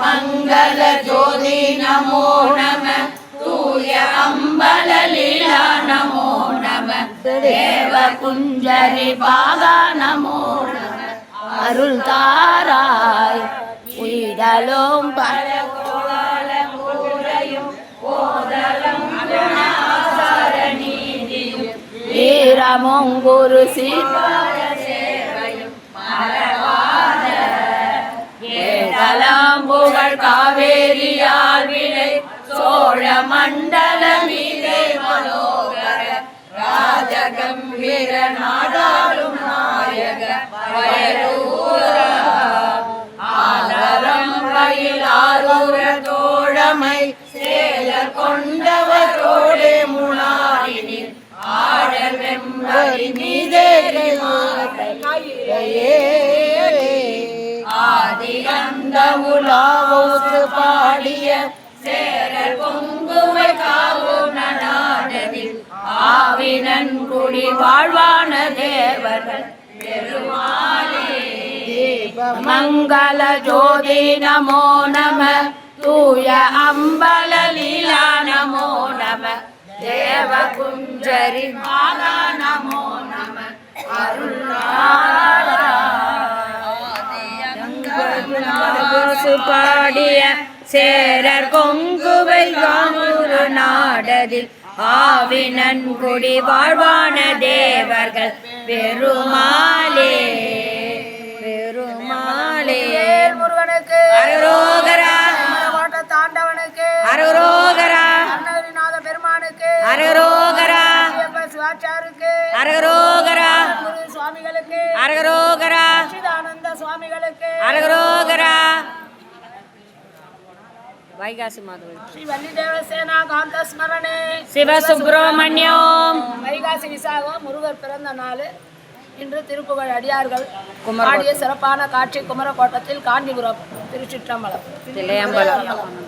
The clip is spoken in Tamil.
மங்கள ஜோதி நமோ நம தூய அம்பல லீலா நமோ நம தேவ குஞ்சரி பாகா நமோ நம அருள் தாராய் உயிரலும் பல கோல கூரையும் போதலும் குணாசார நீதியும் வீரமும் குரு சீர்வாழ சேவையும் மறவாத ஏகலாம் புகழ் காவேரியால் விளை சோழ மண்டல மீதே மனோகர ராஜகம்பீர நாடாளும் நாயக வயலூர ஆதரம் பயிலாரூர தோழமை சேல கொண்டவரோடே முனாரினில் ஆடல் வெம்பரி மீதே ஆதி அந்த உலாவோசு பாடிய சேரல் பொங்குவை காவுன நாடதில் ஆவினன் குடி வாழ்வான தேவர்கள் பெருமாளே மங்கள ஜோதி நமோ நம தூய அம்பல லீலா நமோ நம தேவ குஞ்சரி மாதா நமோ நம அருள் பாடிய சேரர் கொங்குவை காமுரு நாடதில் ஆவினன் குடி வாழ்வான தேவர்கள் பெருமாளே பெருமாளே முருகனுக்கு அரோகரா தாண்டவனுக்கு அரோகரா அருணகிரிநாத பெருமானுக்கு அரோகரா சிவாச்சாருக்கு அரோகரா சுவாமிகளுக்கு அரோகரா சிதானந்த சுவாமிகளுக்கு அரோகரா வைகாசி மாதம் ஸ்ரீ வள்ளி தேவசேனா காந்த ஸ்மரணே சிவசுப்பிரமணியம் வைகாசி விசாகம் முருகர் பிறந்த நாள் இன்று திருப்புகழ் அடியார்கள் ஆடிய சிறப்பான காட்சி குமரக்கோட்டத்தில் காஞ்சிபுரம் திருச்சிற்றம்பலம்